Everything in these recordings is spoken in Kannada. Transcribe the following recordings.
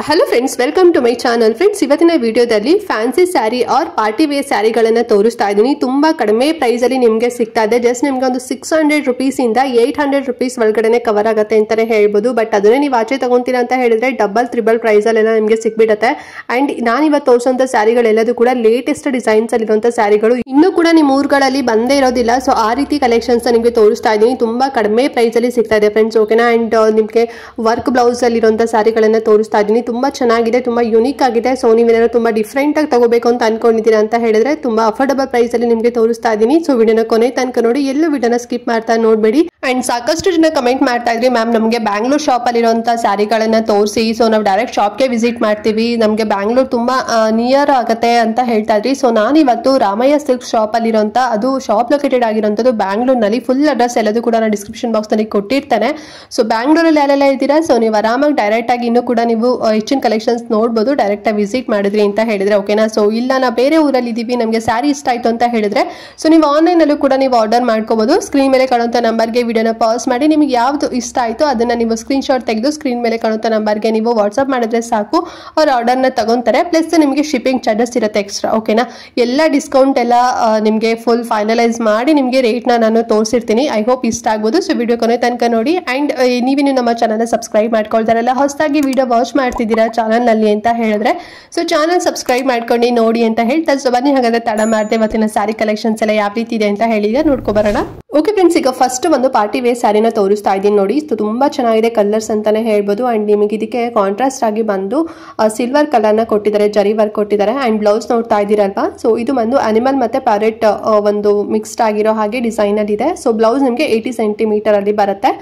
Hello friends, welcome to my channel. Friends, ಇವತ್ತಿನ ವಿಡಿಯೋದಲ್ಲಿ fancy sari or party wear ಸ್ಯಾರಿಗಳನ್ನು ತೋರಿಸ್ತಾ ಇದ್ದೀನಿ. ತುಂಬಾ ಕಡಿಮೆ ಪ್ರೈಸ್ ಅಲ್ಲಿ ನಿಮಗೆ ಸಿಗ್ತಾ ಇದೆ. ಜಸ್ಟ್ ನಿಮ್ಗೆ ಒಂದು 600 ರುಪೀಸ್ ಇಂದ 800 ರುಪೀಸ್ ಒಳಗಡೆ ಕವರ್ ಆಗುತ್ತೆ ಅಂತಾನೆ ಹೇಳ್ಬೋದು. ಬಟ್ ಅದನ್ನೇ ನೀವು ಆಚೆ ತಗೊಂತೀರಾ ಅಂತ ಹೇಳಿದ್ರೆ ಡಬಲ್ ತ್ರಿಬಲ್ ಪ್ರೈಸ್ ಅಲ್ಲೆಲ್ಲ ನಿಮಗೆ ಸಿಕ್ಬಿಡುತ್ತೆ. ಅಂಡ್ ನಾನು ಇವತ್ತು ತೋರಿಸುವಂತ ಸ್ಯಾರಿಗಳೆಲ್ಲದೂ ಕೂಡ ಲೇಟೆಸ್ಟ್ ಡಿಸೈನ್ಸ್ ಅಲ್ಲಿರುವಂತ ಸ್ಯಾರಿಗಳು, ಇನ್ನೂ ಕೂಡ ನಿಮ್ಮ ಊರುಗಳಲ್ಲಿ ಬಂದೇ ಇರೋದಿಲ್ಲ. ಸೊ ಆ ರೀತಿ ಕಲೆಕ್ಷನ್ಸ್ ನಿಮಗೆ ತೋರಿಸ್ತಾ ಇದ್ದೀನಿ. ತುಂಬಾ ಕಡಿಮೆ ಪ್ರೈಸ್ ಅಲ್ಲಿ ಸಿಗ್ತಾ ಇದೆ ಫ್ರೆಂಡ್ಸ್, ಓಕೆನಾ. ಅಂಡ್ ನಿಮಗೆ ವರ್ಕ್ ಬ್ಲೌಸ್ ಅಲ್ಲಿರುವಂತ ಸ್ಯಾರಿಗಳನ್ನ ತೋರಿಸ್ತಾ ಇದ್ದೀನಿ. ತುಂಬಾ ಚೆನ್ನಾಗಿದೆ, ತುಂಬಾ ಯೂನಿಕ್ ಆಗಿದೆ. ಸೊ ನೀವೇನಾದ್ರು ತುಂಬಾ ಡಿಫ್ರೆಂಟ್ ಆಗಿ ತಗೋಬೇಕು ಅಂತ ಅನ್ಕೊಂಡಿದ್ದೀರಾ ಅಂತ ಹೇಳಿದ್ರೆ ತುಂಬಾ ಅಫೋರ್ಡಬಲ್ ಪ್ರೈಸ್ ಅಲ್ಲಿ ನಿಮಗೆ ತೋರಿಸ್ತಾ ಇದ್ದೀನಿ. ಸೊ ವಿಡಿಯೋನ ಕೊನೆ ತನಕ ನೋಡಿ, ಎಲ್ಲೂ ವಿಡಿಯೋನ ಸ್ಕಿಪ್ ಮಾಡ್ತಾ ನೋಡ್ಬೇಡಿ. ಅಂಡ್ ಸಾಕಷ್ಟು ಜನ ಕಮೆಂಟ್ ಮಾಡ್ತಾ ಇದ್ರಿ, ಮ್ಯಾಮ್ ನಮಗೆ ಬ್ಯಾಂಗ್ಳೂರ್ ಶಾಪ್ ಅಲ್ಲಿರುವಂತ ಸ್ಯಾರಿಗಳನ್ನ ತೋರಿಸಿ. ಸೊ ನಾವು ಡೈರೆಕ್ಟ್ ಶಾಪ್ಗೆ ವಿಸಿಟ್ ಮಾಡ್ತೀವಿ, ನಮಗೆ ಬ್ಯಾಂಗ್ಳೂರ್ ತುಂಬಾ ನಿಯರ್ ಆಗುತ್ತೆ ಅಂತ ಹೇಳ್ತಾ ಇದ್ರಿ. ಸೊ ನಾನು ಇವತ್ತು ರಾಮಯ್ಯ ಸಿಲ್ಕ್ ಶಾಪ್ ಅಲ್ಲಿರುವಂತ, ಅದು ಶಾಪ್ ಲೊಕೇಟೆಡ್ ಆಗಿರುವಂತದ್ದು ಬ್ಯಾಂಗ್ಳೂರ್ನಲ್ಲಿ. ಫುಲ್ ಅಡ್ರೆಸ್ ಎಲ್ಲದೂ ಕೂಡ ನಾನು ಡಿಸ್ಕ್ರಿಪ್ಷನ್ ಬಾಕ್ಸ್ ನಲ್ಲಿ ಕೊಟ್ಟಿರ್ತೇನೆ. ಸೊ ಬ್ಯಾಂಗ್ಳೂರಲ್ಲಿ ಯಾರೆಲ್ಲ ಇದ್ದೀರಾ, ಸೊ ನೀವು ಆರಾಮಾಗಿ ಡೈರೆಕ್ಟ್ ಆಗಿ ಇನ್ನೂ ಕೂಡ ನೀವು ಹೆಚ್ಚಿನ ಕಲೆಕ್ಷನ್ಸ್ ನೋಡ್ಬೋದು ಡೈರೆಕ್ಟ್ ಆಗಿ ವಿಸಿಟ್ ಮಾಡಿದ್ರಿ ಅಂತ ಹೇಳಿದ್ರೆ, ಓಕೆನಾ. ಸೊ ಇಲ್ಲ ನಾ ಬೇರೆ ಊರಲ್ಲಿ ಇದೀವಿ, ನಮಗೆ ಸ್ಯಾರಿ ಇಷ್ಟ ಆಯ್ತು ಅಂತ ಹೇಳಿದ್ರೆ ಸೊ ನೀವು ಆನ್ಲೈನ್ ಅಲ್ಲೂ ಕೂಡ ನೀವು ಆರ್ಡರ್ ಮಾಡ್ಕೋಬಹುದು. ಸ್ಕ್ರೀನ್ ಮೇಲೆ ಕಾಣುವಂತ ನಂಬರ್ಗೆ ವಿಡಿಯೋನ ಪಾಸ್ ಮಾಡಿ, ನಿಮಗೆ ಯಾವ್ದು ಇಷ್ಟ ಆಯ್ತು ಅದನ್ನ ನೀವು ಸ್ಕ್ರೀನ್ ಶಾಟ್ ತೆಗೆದು ಸ್ಕ್ರೀನ್ ಮೇಲೆ ಕಾಣುವಂತ ನಂಬರ್ಗೆ ನೀವು ವಾಟ್ಸ್ಆಪ್ ಮಾಡಿದ್ರೆ ಸಾಕು, ಅವ್ರ ಆರ್ಡರ್ನ ತಗೊಂತಾರೆ. ಪ್ಲಸ್ ನಿಮಗೆ ಶಿಪ್ಪಿಂಗ್ ಚಾರ್ಜಸ್ ಇರುತ್ತೆ ಎಕ್ಸ್ಟ್ರಾ, ಓಕೆನಾ. ಎಲ್ಲ ಡಿಸ್ಕೌಂಟ್ ಎಲ್ಲ ನಿಮಗೆ ಫುಲ್ ಫೈನಲೈಸ್ ಮಾಡಿ ನಿಮಗೆ ರೇಟ್ನ ನಾನು ತೋರಿಸಿರ್ತೀನಿ. ಐ ಹೋಪ್ ಇಷ್ಟ ಆಗ್ಬೋದು. ಸೊ ವಿಡಿಯೋ ಕೊನೆ ತನಕ ನೋಡಿ. ಅಂಡ್ ನೀವೇನು ನಮ್ಮ ಚಾನಲ್ ಸಬ್ಸ್ಕ್ರೈಬ್ ಮಾಡ್ಕೊಳ್ತಾರಲ್ಲ, ಹೊಸದಾಗಿ ವಿಡಿಯೋ ವಾಚ್ ಮಾಡ್ತಿದ್ದೀರಾ ಚಾನಲ್ ನಲ್ಲಿ ಅಂತ ಹೇಳಿದ್ರೆ ಸೊ ಚಾನಲ್ ಸಬ್ಸ್ಕ್ರೈಬ್ ಮಾಡ್ಕೊಂಡು ನೋಡಿ ಅಂತ ಹೇಳ್ತಾ, ಸೊ ಬನ್ನಿ ಹಾಗಾದ್ರೆ ತಡ ಮಾಡದೆ ಇವತ್ತಿನ ಸ್ಯಾರಿ ಕಲೆಕ್ಷನ್ಸ್ ಎಲ್ಲ ಯಾವ ರೀತಿ ಇದೆ ಅಂತ ಹೇಳಿದ್ರೆ ನೋಡ್ಕೊ ಬರೋಣ. ಓಕೆ ಫ್ರೆಂಡ್ಸ್, ಈಗ ಫಸ್ಟ್ ಒಂದು ಪಾರ್ಟಿ ವೇರ್ ಸ್ಯಾರಿನ ತೋರಿಸ್ತಾ ಇದ್ದೀನಿ ನೋಡಿ. ತುಂಬಾ ಚೆನ್ನಾಗಿದೆ ಕಲರ್ಸ್ ಅಂತಾನೆ ಹೇಳ್ಬೋದು. ಅಂಡ್ ನಿಮಗೆ ಇದಕ್ಕೆ ಕಾಂಟ್ರಾಸ್ಟ್ ಆಗಿ ಬಂದು ಸಿಲ್ವರ್ ಕಲರ್ ನ ಕೊಟ್ಟಿದ್ದಾರೆ, ಜರಿ ವರ್ಕ್ ಕೊಟ್ಟಿದ್ದಾರೆ. ಅಂಡ್ ಬ್ಲೌಸ್ ನೋಡ್ತಾ ಇದ್ದೀರಲ್ವಾ, ಸೊ ಇದು ಬಂದು ಅನಿಮಲ್ ಮತ್ತೆ ಪ್ಯಾರೆಟ್ ಒಂದು ಮಿಕ್ಸ್ಡ್ ಆಗಿರೋ ಹಾಗೆ ಡಿಸೈನ್ ಅಲ್ಲಿ ಇದೆ. ಸೊ ಬ್ಲೌಸ್ ನಿಮಗೆ 80 ಸೆಂಟಿಮೀಟರ್ ಅಲ್ಲಿ ಬರುತ್ತೆ.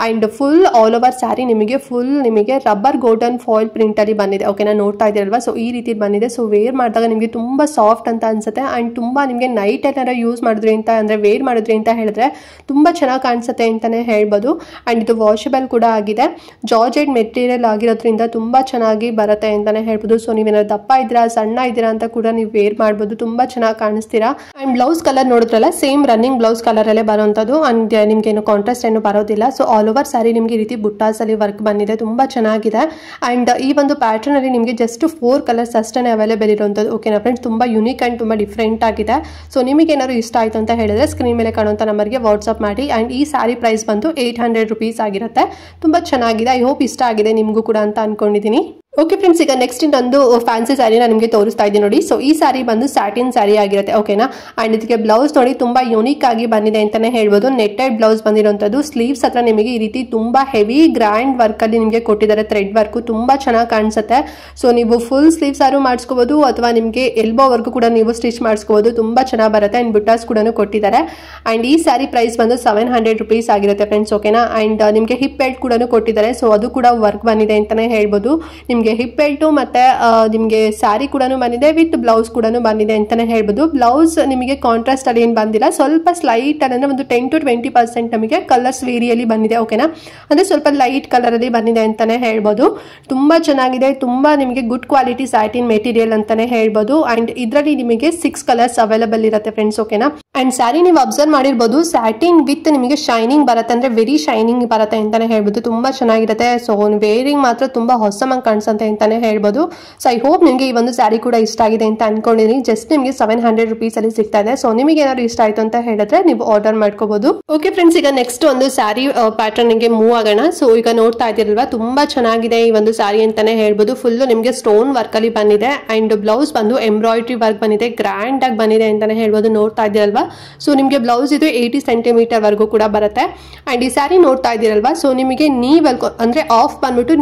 And full all over sari ನಿಮಗೆ ರಬ್ಬರ್ ಗೋಲ್ಡನ್ ಫಾಯಿಲ್ ಪ್ರಿಂಟ್ ಅಲ್ಲಿ ಬಂದಿದೆ, ಓಕೆನಾ. ನೋಡ್ತಾ ಇದ್ದೀರಲ್ವಾ, ಸೊ ಈ ರೀತಿ ಬಂದಿದೆ. ಸೊ ವೇರ್ ಮಾಡಿದಾಗ ನಿಮಗೆ ತುಂಬಾ ಸಾಫ್ಟ್ ಅಂತ ಅನ್ಸುತ್ತೆ. ಅಂಡ್ ತುಂಬಾ ನಿಮಗೆ ನೈಟ್ ಏನಾರ ಯೂಸ್ ಮಾಡಿದ್ರಿ ಅಂತ ಅಂದ್ರೆ ವೇರ್ ಮಾಡಿದ್ರಿ ಅಂತ ಹೇಳಿದ್ರೆ ತುಂಬಾ ಚೆನ್ನಾಗಿ ಕಾಣಿಸುತ್ತೆ ಅಂತಾನೆ ಹೇಳ್ಬೋದು. ಅಂಡ್ ಇದು ವಾಷಬಲ್ ಕೂಡ ಆಗಿದೆ, ಜಾರ್ಜೆಟ್ ಮೆಟೀರಿಯಲ್ ಆಗಿರೋದ್ರಿಂದ ತುಂಬಾ ಚೆನ್ನಾಗಿ ಬರುತ್ತೆ ಅಂತಾನೆ ಹೇಳ್ಬೋದು. ಸೊ ನೀವೇನಾದ್ರು ದಪ್ಪ ಇದ್ದೀರಾ, ಸಣ್ಣ ಇದ್ದೀರಾ ಅಂತ ಕೂಡ ನೀವು ವೇರ್ ಮಾಡ್ಬೋದು, ತುಂಬಾ ಚೆನ್ನಾಗಿ ಕಾಣಿಸ್ತೀರಾ. ಅಂಡ್ ಬ್ಲೌಸ್ ಕಲರ್ ನೋಡಿದ್ರಲ್ಲ, ಸೇಮ್ ರನ್ನಿಂಗ್ ಬ್ಲೌಸ್ ಕಲರ್ ಅಲ್ಲೇ ಬರುವಂತದ್ದು. ಅಂಡ್ ನಿಮ್ಗೆ ಏನು ಕಾಂಟ್ರಾಸ್ಟ್ ಏನು ಬರೋದಿಲ್ಲ. ಸೊ ಆಲ್ ಓವರ್ ಸ್ಯಾರಿ ನಿಮ್ಗೆ ಈ ರೀತಿ ಬುಟ್ಟಾಸ್ ಅಲ್ಲಿ ವರ್ಕ್ ಬಂದಿದೆ, ತುಂಬಾ ಚೆನ್ನಾಗಿದೆ. ಅಂಡ್ ಈ ಒಂದು ಪ್ಯಾಟರ್ನ್ ಅಲ್ಲಿ ನಿಮಗೆ ಜಸ್ಟ್ 4 ಕಲರ್ಸ್ ಅಷ್ಟೇ ಅವೈಲೇಬಲ್ ಇರುವಂತದ್ದು, ಓಕೆನಾ ಫ್ರೆಂಡ್ಸ್. ತುಂಬಾ ಯೂನಿಕ್ ಅಂಡ್ ತುಂಬಾ ಡಿಫ್ರೆಂಟ್ ಆಗಿದೆ. ಸೊ ನಿಮಗೆ ಏನಾದ್ರು ಇಷ್ಟ ಆಯ್ತು ಅಂತ ಹೇಳಿದ್ರೆ ಸ್ಕ್ರೀನ್ ಮೇಲೆ ಕಾಣುವಂತ ನಂಬರ್ಗೆ ವಾಟ್ಸ್ಆಪ್ ಮಾಡಿ. ಅಂಡ್ ಈ ಸ್ಯಾರಿ ಪ್ರೈಸ್ ಬಂದು 800 ರುಪೀಸ್ ಆಗಿರುತ್ತೆ. ತುಂಬಾ ಚೆನ್ನಾಗಿದೆ. ಐ ಹೋಪ್ ಇಷ್ಟ ಆಗಿದೆ ನಿಮಗೂ ಕೂಡ ಅಂತ ಅನ್ಕೊಂಡಿದ್ದೀನಿ. ಓಕೆ ಫ್ರೆಂಡ್ಸ್, ಈಗ ನೆಕ್ಸ್ಟ್ ಇನ್ನೊಂದು ಫ್ಯಾನ್ಸಿ ಸ್ಯಾರಿನ ನಿಮಗೆ ತೋರಿಸ್ತಾ ಇದ್ದೀನಿ ನೋಡಿ. ಸೊ ಈ ಸ್ಯಾರಿ ಬಂದು ಸ್ಯಾಟಿನ್ ಸ್ಯಾರಿ ಆಗಿರುತ್ತೆ, ಓಕೆನಾ. ಅಂಡ್ ಇದಕ್ಕೆ ಬ್ಲೌಸ್ ನೋಡಿ ತುಂಬಾ ಯೂನಿಕ್ ಆಗಿ ಬಂದಿದೆ ಅಂತಾನೆ ಹೇಳ್ಬೋದು. Netted blouse ಬಂದಿರುವಂತದ್ದು. ಸ್ಲೀವ್ಸ್ ಹತ್ರ ನಿಮಗೆ ಈ ರೀತಿ ತುಂಬಾ ಹೆವಿ ಗ್ರ್ಯಾಂಡ್ ವರ್ಕ್ ಅಲ್ಲಿ ನಿಮಗೆ ಕೊಟ್ಟಿದ್ದಾರೆ, ಥ್ರೆಡ್ ವರ್ಕ್ ತುಂಬಾ ಚೆನ್ನಾಗಿ ಕಾಣಿಸುತ್ತೆ. ಸೊ ನೀವು ಫುಲ್ ಸ್ಲೀವ್ಸ್ ಆರು ಮಾಡಿಸ್ಕೋಬಹುದು ಅಥವಾ ನಿಮಗೆ ಎಲ್ಬೋ ವರ್ಕ್ ಕೂಡ ನೀವು ಸ್ಟಿಚ್ ಮಾಡಿಸ್ಕೋಬಹುದು, ತುಂಬಾ ಚೆನ್ನಾಗಿ ಬರುತ್ತೆ. ಅಂಡ್ ಬುಟ್ಟಾಸ್ ಕೂಡ ಕೊಟ್ಟಿದ್ದಾರೆ. ಅಂಡ್ ಈ ಸ್ಯಾರಿ ಪ್ರೈಸ್ ಬಂದು 700 ರುಪೀಸ್ ಆಗಿರುತ್ತೆ ಫ್ರೆಂಡ್ಸ್, ಓಕೆನಾ. ಅಂಡ್ ನಿಮಗೆ ಹಿಪ್ ಬೆಲ್ಟ್ ಕೂಡ ಕೊಟ್ಟಿದ್ದಾರೆ. ಸೊ ಅದು ಕೂಡ ವರ್ಕ್ ಬಂದಿದೆ ಅಂತಾನೆ ಹೇಳ್ಬೋದು. ನಿಮಗೆ ಹಿಪ್ ಬೆಲ್ಟ್ ಮತ್ತೆ ನಿಮಗೆ ಸ್ಯಾರಿ ಕೂಡ ಬಂದಿದೆ, ವಿತ್ ಬ್ಲೌಸ್ ಕೂಡ ಬಂದಿದೆ ಅಂತಾನೆ ಹೇಳ್ಬೋದು. ಬ್ಲೌಸ್ ನಿಮಗೆ ಕಾಂಟ್ರಾಸ್ಟ್ ಅಲ್ಲಿ ಏನು ಬಂದಿಲ್ಲ, ಸ್ವಲ್ಪ ಸ್ಲೈಟ್ ಅಂದ್ರೆ ಒಂದು 10 to 20% ನಮಗೆ ಕಲರ್ಸ್ ವೇರಿಯಲ್ಲಿ ಬಂದಿದೆ, ಓಕೆನಾ. ಅಂದ್ರೆ ಸ್ವಲ್ಪ ಲೈಟ್ ಕಲರ್ ಅಲ್ಲಿ ಬಂದಿದೆ ಅಂತಾನೆ ಹೇಳ್ಬೋದು. ತುಂಬಾ ಚೆನ್ನಾಗಿದೆ, ತುಂಬಾ ನಿಮಗೆ ಗುಡ್ ಕ್ವಾಲಿಟಿ ಸ್ಯಾಟಿನ್ ಮೆಟೀರಿಯಲ್ ಅಂತಾನೆ ಹೇಳ್ಬೋದು. ಅಂಡ್ ಇದರಲ್ಲಿ ನಿಮಗೆ 6 ಕಲರ್ಸ್ ಅವೈಲೇಬಲ್ ಇರುತ್ತೆ ಫ್ರೆಂಡ್ಸ್, ಓಕೆನಾ. ಅಂಡ್ ಸ್ಯಾರಿ ನೀವು ಅಬ್ಸರ್ವ್ ಮಾಡಿರ್ಬೋದು, ಸ್ಯಾಟಿನ್ ವಿತ್ ನಿಮಗೆ ಶೈನಿಂಗ್ ಬರುತ್ತೆ, ಅಂದ್ರೆ ವೆರಿ ಶೈನಿಂಗ್ ಬರುತ್ತೆ ಅಂತಾನೆ ಹೇಳ್ಬೋದು. ತುಂಬಾ ಚೆನ್ನಾಗಿರುತ್ತೆ. ಸೊ ವೇರಿಂಗ್ ಮಾತ್ರ ತುಂಬಾ ಹೊಸಮಾಗಿ ಕಾಣಿಸುತ್ತೆ ಅಂತಾನೆ ಹೇಳ್ಬೋದು. ಸೊ ಐ ಹೋಪ್ ನಿಮಗೆ ಈ ಒಂದು ಸ್ಯಾರಿ ಕೂಡ ಇಷ್ಟ ಆಗಿದೆ ಅಂತ ಅನ್ಕೊಂಡಿದ್ದೀನಿ. ಜಸ್ಟ್ ನಿಮಗೆ 700 ರುಪೀಸ್ ಅಲ್ಲಿ ಸಿಗ್ತಾ ಇದೆ. ಸೊ ನಿಮಗೆ ಏನಾದ್ರು ಇಷ್ಟ ಆಯ್ತು ಅಂತ ಹೇಳಿದ್ರೆ ನೀವು ಆರ್ಡರ್ ಮಾಡ್ಕೋಬಹುದು. ಓಕೆ ಫ್ರೆಂಡ್ಸ್, ಈಗ ನೆಕ್ಸ್ಟ್ ಒಂದು ಸ್ಯಾರಿ ಪ್ಯಾಟರ್ನ್ ಗೆ ಮೂವ್ ಆಗೋಣ. ಸೊ ಈಗ ನೋಡ್ತಾ ಇದ್ದೀರಲ್ವಾ, ತುಂಬಾ ಚೆನ್ನಾಗಿದೆ ಈ ಒಂದು ಸ್ಯಾರಿ ಅಂತಾನೆ ಹೇಳ್ಬೋದು. ಫುಲ್ ನಿಮಗೆ ಸ್ಟೋನ್ ವರ್ಕ್ ಅಲ್ಲಿ ಬಂದಿದೆ. ಅಂಡ್ ಬ್ಲೌಸ್ ಬಂದು ಎಂಬ್ರಾಯ್ಡ್ರಿ ವರ್ಕ್ ಬಂದಿದೆ, ಗ್ರ್ಯಾಂಡ್ ಆಗಿ ಬಂದಿದೆ ಅಂತಾನೆ ಹೇಳ್ಬೋದು. ನೋಡ್ತಾ ಇದ್ದೀರಲ್ವಾ, ಸೊ ನಿಮಗೆ ಬ್ಲೌಸ್ ಇದು 80 ಸೆಂಟಿಮೀಟರ್ ವರ್ಗೂ ಕೂಡ ಬರುತ್ತೆ. ಅಂಡ್ ಈ ಸ್ಯಾರಿ ನೋಡ್ತಾ ಇದ್ದೀರಲ್ವಾ, ಸೊ ನಿಮಗೆ ನೀ ವರ್ಕ್ ಅಂದ್ರೆ ಆಫ್ ಬಂದ್ಬಿಟ್ಟು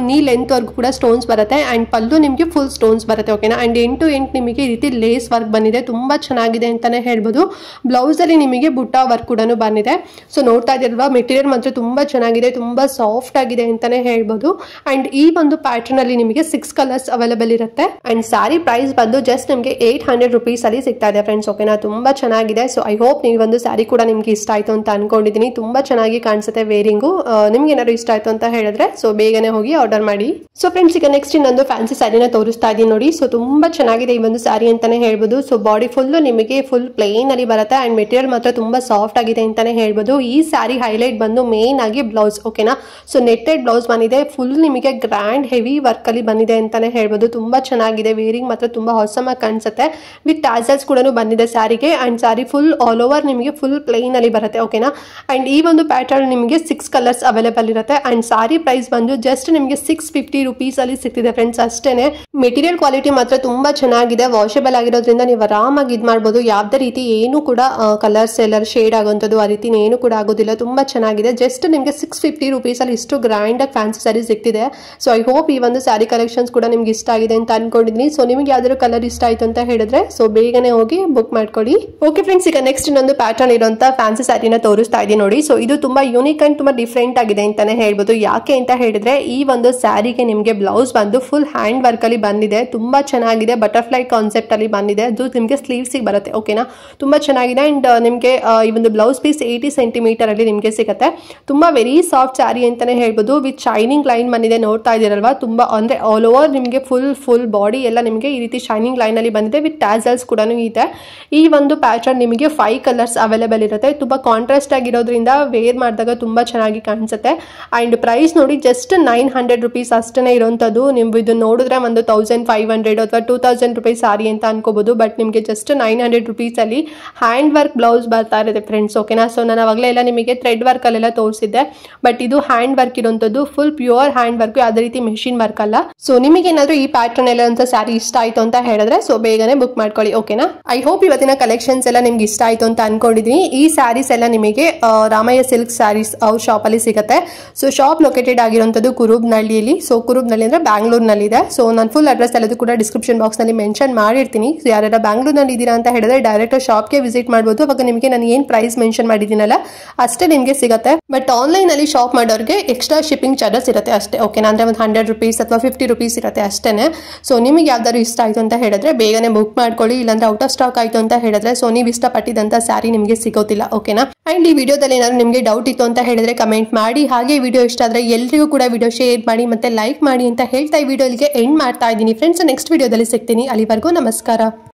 ನೀ ಲೆಂತ್ ವರ್ಗೂ ಕೂಡ ಸ್ಟೋನ್ಸ್ ಬರುತ್ತೆ. ಅಂಡ್ ಪಲ್ಲು ನಿಮಗೆ ಫುಲ್ ಸ್ಟೋನ್ಸ್ ಬರುತ್ತೆ, ಓಕೆನಾ. ಅಂಡ್ 8 to 8 ನಿಮಗೆ ಈ ರೀತಿ ಲೇಸ್ ವರ್ಕ್ ಬಂದಿದೆ, ತುಂಬಾ ಚೆನ್ನಾಗಿದೆ ಅಂತಾನೆ ಹೇಳ್ಬೋದು. ಬ್ಲೌಸ್ ಅಲ್ಲಿ ನಿಮಗೆ ಬುಟ್ಟ ವರ್ಕ್ ಕೂಡ ಬಂದಿದೆ. ಸೊ ನೋಡ್ತಾ ಇದ್ದೀರಲ್ವಾ, ಮೆಟೀರಿಯಲ್ ಮಾತ್ರ ತುಂಬಾ ಚೆನ್ನಾಗಿದೆ, ತುಂಬಾ ಸಾಫ್ಟ್ ಆಗಿದೆ ಅಂತಾನೆ ಹೇಳ್ಬೋದು. ಅಂಡ್ ಈ ಒಂದು ಪ್ಯಾಟರ್ನ್ ಅಲ್ಲಿ ನಿಮಗೆ 6 ಕಲರ್ಸ್ ಅವೈಲೇಬಲ್ ಇರುತ್ತೆ. ಅಂಡ್ ಸ್ಯಾರಿ ಪ್ರೈಸ್ ಬಂದು ಜಸ್ಟ್ ನಿಮಗೆ 800 ರುಪೀಸ್ ಅಲ್ಲಿ ಸಿಗ್ತಾ ಇದೆ ಫ್ರೆಂಡ್ಸ್, ಓಕೆನಾ. ತುಂಬಾ ಚೆನ್ನಾಗಿ ಚೆನ್ನಾಗಿದೆ. ಸೊ ಐ ಹೋಪ್ ನೀವು ಒಂದು ಸ್ಯಾರಿ ಕೂಡ ನಿಮ್ಗೆ ಇಷ್ಟ ಆಯ್ತು ಅಂತ ಅನ್ಕೊಂಡಿದ್ದೀನಿ. ತುಂಬಾ ಚೆನ್ನಾಗಿ ಕಾಣಿಸುತ್ತೆ ವೇರಿಂಗು. ನಿಮ್ಗೆ ಏನಾದ್ರು ಇಷ್ಟ ಆಯ್ತು ಅಂತ ಹೇಳಿದ್ರೆ ಸೊ ಬೇಗನೆ ಹೋಗಿ ಆರ್ಡರ್ ಮಾಡಿ. ಸೊ ಫ್ರೆಂಡ್ಸ್, ಈಗ ನೆಕ್ಸ್ಟ್ ಇನ್ನೊಂದು ಫ್ಯಾನ್ಸಿ ಸ್ಯಾರಿನ ತೋರಿಸ್ತಾ ಇದ್ದೀನಿ ನೋಡಿ. ಸೊ ತುಂಬಾ ಚೆನ್ನಾಗಿದೆ ಈ ಒಂದು ಸ್ಯಾರಿ ಅಂತಾನೆ ಹೇಳ್ಬೋದು. ಸೊ ಬಾಡಿ ಫುಲ್ ನಿಮಗೆ ಫುಲ್ ಪ್ಲೇನ್ ಅಲ್ಲಿ ಬರುತ್ತೆ ಅಂಡ್ ಮೆಟೀರಿಯಲ್ ಮಾತ್ರ ತುಂಬಾ ಸಾಫ್ಟ್ ಆಗಿದೆ ಅಂತಾನೆ ಹೇಳ್ಬೋದು. ಈ ಸ್ಯಾರಿ ಹೈಲೈಟ್ ಬಂದು ಮೇನ್ ಆಗಿ ಬ್ಲೌಸ್, ಓಕೆನಾ. ಸೊ ನೆಟ್ಟೆಡ್ ಬ್ಲೌಸ್ ಬಂದಿದೆ, ಫುಲ್ ನಿಮಗೆ ಗ್ರ್ಯಾಂಡ್ ಹೆವಿ ವರ್ಕ್ ಅಲ್ಲಿ ಬಂದಿದೆ ಅಂತಾನೆ ಹೇಳ್ಬೋದು. ತುಂಬಾ ಚೆನ್ನಾಗಿದೆ, ವೇರಿಂಗ್ ಮಾತ್ರ ತುಂಬಾ ಹೊಸಮಾಗಿ ಕಾಣಿಸುತ್ತೆ. ವಿತ್ ಟ್ಯಾಸಲ್ಸ್ ಕೂಡ ಬಂದಿದೆ ಸ್ಯಾರಿಗೆ and sari full all over ನಿಮಗೆ ಫುಲ್ ಪ್ಲೇನ್ ಅಲ್ಲಿ ಬರುತ್ತೆ, ಓಕೆನಾ. ಅಂಡ್ ಈ ಒಂದು ಪ್ಯಾಟರ್ನ್ ನಿಮಗೆ 6 ಕಲರ್ಸ್ ಅವೈಲೇಬಲ್ ಇರುತ್ತೆ ಅಂಡ್ ಸಾರಿ ಪ್ರೈಸ್ ಬಂದು ಜಸ್ಟ್ ನಿಮಗೆ 650 rupees ಅಲ್ಲಿ ಸಿಗ್ತಿದೆ ಫ್ರೆಂಡ್ಸ್, ಅಷ್ಟೇನೆ. ಮೆಟೀರಿಯಲ್ ಕ್ವಾಲಿಟಿ ಮಾತ್ರ ತುಂಬಾ ಚೆನ್ನಾಗಿದೆ, ವಾಷಬಲ್ ಆಗಿರೋದ್ರಿಂದ ನೀವು ಆರಾಮಾಗಿ ಇದು ಮಾಡ್ಬೋದು. ಯಾವುದೇ ರೀತಿ ಏನು ಕೂಡ ಕಲರ್ಸ್ ಎಲ್ಲ ಶೇಡ್ ಆಗುವಂಥದ್ದು ಆ ರೀತಿ ಏನು ಕೂಡ ಆಗೋದಿಲ್ಲ. ತುಂಬಾ ಚೆನ್ನಾಗಿದೆ. ಜಸ್ಟ್ ನಿಮಗೆ 650 rupees ಅಲ್ಲಿ ಇಷ್ಟು ಗ್ರ್ಯಾಂಡ್ ಆಗಿ ಫ್ಯಾನ್ಸಿ ಸ್ಯಾರಿ ಸಿಗ್ತಿದೆ. ಸೊ ಐ ಹೋಪ್ ಈ ಒಂದು ಸ್ಯಾರಿ ಕಲೆಕ್ಷನ್ಸ್ ಕೂಡ ನಿಮ್ಗೆ ಇಷ್ಟ ಆಗಿದೆ ಅಂತ ಅನ್ಕೊಂಡಿದ್ದೀನಿ. ಸೊ ನಿಮಗೆ ಯಾವ್ದಾದ್ರು ಕಲರ್ ಇಷ್ಟ ಆಯ್ತು ಅಂತ ಹೇಳಿದ್ರೆ ಸೊ ಬೇಗನೆ ಹೋಗಿ ಬುಕ್ ಮಾಡ್ಕೊಳ್ಳಿ. ಓಕೆ ಫ್ರೆಂಡ್ಸ್, ಈಗ ನೆಕ್ಸ್ಟ್ ಇನ್ನೊಂದು ಪ್ಯಾಟರ್ನ್ ಇರುವಂತ ಫ್ಯಾನ್ಸಿ ಸ್ಯಾರಿನ ತೋರಿಸ್ತಾ ಇದ್ದೀನಿ ನೋಡಿ. ಸೊ ಇದು ತುಂಬಾ ಯೂನಿಕ್ ಅಂಡ್ ತುಂಬಾ ಡಿಫ್ರೆಂಟ್ ಆಗಿದೆ ಅಂತಾನೆ ಹೇಳ್ಬೋದು. ಯಾಕೆ ಅಂತ ಹೇಳಿದ್ರೆ ಈ ಒಂದು ಸ್ಯಾರಿಗೆ ನಿಮಗೆ ಬ್ಲೌಸ್ ಬಂದು ಫುಲ್ ಹ್ಯಾಂಡ್ ವರ್ಕ್ ಅಲ್ಲಿ ಬಂದಿದೆ. ತುಂಬಾ ಚೆನ್ನಾಗಿದೆ, ಬಟರ್ಫ್ಲೈ ಕಾನ್ಸೆಪ್ಟ್ ಅಲ್ಲಿ ಬಂದಿದೆ. ಅದು ನಿಮಗೆ ಸ್ಲೀವ್ಸ್ ಬರುತ್ತೆ, ಓಕೆನಾ. ತುಂಬಾ ಚೆನ್ನಾಗಿದೆ ಅಂಡ್ ನಿಮಗೆ ಈ ಒಂದು ಬ್ಲೌಸ್ ಪೀಸ್ 80 ಸೆಂಟಿಮೀಟರ್ ಅಲ್ಲಿ ನಿಮಗೆ ಸಿಗುತ್ತೆ. ತುಂಬಾ ವೆರಿ ಸಾಫ್ಟ್ ಸ್ಯಾರಿ ಅಂತಾನೆ ಹೇಳ್ಬೋದು. ವಿತ್ ಶೈನಿಂಗ್ ಲೈನ್ ಬಂದಿದೆ, ನೋಡ್ತಾ ಇದ್ದೀರಲ್ವಾ. ತುಂಬಾ ಅಂದ್ರೆ ಆಲ್ ಓವರ್ ನಿಮಗೆ ಫುಲ್ ಬಾಡಿ ಎಲ್ಲ ನಿಮಗೆ ಈ ರೀತಿ ಶೈನಿಂಗ್ ಲೈನ್ ಅಲ್ಲಿ ಬಂದಿದೆ. ವಿತ್ ಟ್ಯಾಸಲ್ಸ್ ಕೂಡ ಇದೆ. ಈ ಒಂದು ಪ್ಯಾಟರ್ನ್ ನಿಮಗೆ 5 ಕಲರ್ಸ್ ಅವೈಲೇಬಲ್ ಇರುತ್ತೆ. ತುಂಬಾ ಕಾಂಟ್ರಾಸ್ಟ್ ಆಗಿರೋದ್ರಿಂದ ವೇರ್ ಮಾಡಿದಾಗ ತುಂಬಾ ಚೆನ್ನಾಗಿ ಕಾಣಿಸುತ್ತೆ. ಅಂಡ್ ಪ್ರೈಸ್ ನೋಡಿ ಜಸ್ಟ್ 900 rupees ಅಷ್ಟೇ ಇರುವಂತದ್ದು. ನೀವು ಇದು ನೋಡಿದ್ರೆ ಒಂದು 1500 ಅಥವಾ 2000 rupees ಸಾರಿ ಅಂತ ಅನ್ಕೋಬಹುದು. ಬಟ್ ನಿಮಗೆ ಜಸ್ಟ್ 900 rupees ಅಲ್ಲಿ ಹ್ಯಾಂಡ್ ವರ್ಕ್ ಬ್ಲೌಸ್ ಬರ್ತಾ ಇರುತ್ತೆ ಫ್ರೆಂಡ್ಸ್, ಓಕೆನಾ. ಸೊ ನಾನು ಅವಾಗಲೇ ಎಲ್ಲ ನಿಮಗೆ ಥ್ರೆಡ್ ವರ್ಕ್ ಅಲ್ಲೆಲ್ಲ ತೋರಿಸಿದ್ದೆ. ಬಟ್ ಇದು ಹ್ಯಾಂಡ್ ವರ್ಕ್ ಇರುವಂತದ್ದು, ಫುಲ್ ಪ್ಯೂರ್ ಹ್ಯಾಂಡ್ ವರ್ಕ್, ಯಾವುದೇ ರೀತಿ ಮೆಷಿನ್ ವರ್ಕ್ ಅಲ್ಲ. ಸೊ ನಿಮಗೆ ಏನಾದ್ರು ಈ ಪ್ಯಾಟರ್ನ್ ಎಲ್ಲ ಅಂತ ಸ್ಯಾರಿ ಇಷ್ಟ ಆಯ್ತು ಅಂತ ಹೇಳಿದ್ರೆ ಸೊ ಬೇಗನೆ ಬುಕ್ ಮಾಡ್ಕೊಳ್ಳಿ, ಓಕೆನಾ. ಐ ಹೋಪ್ ಇವತ್ತಿನ ಕಲೆಕ್ಷನ್ಸ್ ಎಲ್ಲ ನಿಮ್ಗೆ ಇಷ್ಟ ಆಯ್ತು ಅಂತ ಅನ್ಕೊಂಡಿದೀನಿ. ಈ ಸ್ಯಾರೀಸ್ ಎಲ್ಲ ನಿಮಗೆ ರಾಮಯ್ಯ ಸಿಲ್ಕ್ ಸ್ಯಾರೀಸ್ ಅವ್ರ ಶಾಪ್ ಅಲ್ಲಿ ಸಿಗುತ್ತೆ. ಸೊ ಶಾಪ್ ಲೊಕೇಟೆಡ್ ಆಗಿರುವಂತದ್ದು ಕುರುಬ್ನಳ್ಳಿಯಲ್ಲಿ. ಸೊ ಕುರುಬ್ನಳ್ಳಿ ಅಂದ್ರೆ ಬ್ಯಾಂಗ್ಳೂರ್ನಲ್ಲಿ ಇದೆ. ಸೊ ನಾನು ಫುಲ್ ಅಡ್ರೆಸ್ ಎಲ್ಲದೂ ಕೂಡ ಡಿಸ್ಕ್ರಿಪ್ಷನ್ ಬಾಕ್ಸ್ ನಲ್ಲಿ ಮೆನ್ಷನ್ ಮಾಡಿರ್ತೀನಿ. ಸೊ ಯಾರ್ಯಾರ ಬ್ಯಾಂಗ್ಳೂರ್ನಲ್ಲಿ ಇದ್ದೀರಾ ಅಂತ ಹೇಳಿದ್ರೆ ಡೈರೆಕ್ಟ್ ಶಾಪ್ಗೆ ವಿಸಿಟ್ ಮಾಡಬಹುದು. ಅವಾಗ ನಿಮಗೆ ನಾನು ಏನ್ ಪ್ರೈಸ್ ಮೆನ್ಷನ್ ಮಾಡಿದ್ದೀನಲ್ಲ ಅಷ್ಟೇ ನಿಮಗೆ ಸಿಗುತ್ತೆ. ಬಟ್ ಆನ್ಲೈನ್ ಅಲ್ಲಿ ಶಾಪ್ ಮಾಡೋರಿಗೆ ಎಕ್ಸ್ಟ್ರಾ ಶಿಪ್ಪಿಂಗ್ ಚಾರ್ಜಸ್ ಇರುತ್ತೆ ಅಷ್ಟೇ, ಓಕೆನಾ. ಅಂದ್ರೆ ಒಂದು 100 rupees ಅಥವಾ 50 rupees ಇರುತ್ತೆ ಅಷ್ಟೇನೆ. ಸೊ ನಿಮಗೆ ಯಾವ್ದಾದ್ರು ಇಷ್ಟ ಆಯ್ತು ಅಂತ ಹೇಳಿದ್ರೆ ಬೇಗನೆ ಬುಕ್ ಮಾಡ್ಕೊಳ್ಳಿ. ಇಲ್ಲಾಂದ್ರೆ ಔಟ್ ಆಫ್ ಸ್ಟಾಕ್ ಆಯ್ತು ಅಂತ ಹೇಳಿದ್ರೆ ಸೊ ನೀವು ಇಷ್ಟಪಟ್ಟಿದ್ದಂತ ಸ್ಯಾರಿ ನಿಮಗೆ ಸಿಗೋದಿಲ್ಲ, ಓಕೆನಾ. ಅಂಡ್ ಈ ವಿಡಿಯೋದಲ್ಲಿ ಏನಾದ್ರು ನಿಮಗೆ ಡೌಟ್ ಇತ್ತು ಅಂತ ಹೇಳಿದ್ರೆ ಕಮೆಂಟ್ ಮಾಡಿ. ಹಾಗೆ ವಿಡಿಯೋ ಇಷ್ಟ ಆದ್ರೆ ಎಲ್ರಿಗೂ ಕೂಡ ವಿಡಿಯೋ ಶೇರ್ ಮಾಡಿ ಮತ್ತೆ ಲೈಕ್ ಮಾಡಿ ಅಂತ ಹೇಳ್ತಾ ಈ ವಿಡಿಯೋ ಇಲ್ಲಿಗೆ ಎಂಡ್ ಮಾಡ್ತಾ ಇದ್ದೀನಿ ಫ್ರೆಂಡ್ಸ್. ನೆಕ್ಸ್ಟ್ ವಿಡಿಯೋದಲ್ಲಿ ಸಿಗ್ತೀನಿ. ಅಲ್ಲಿವರೆಗೂ ನಮಸ್ಕಾರ.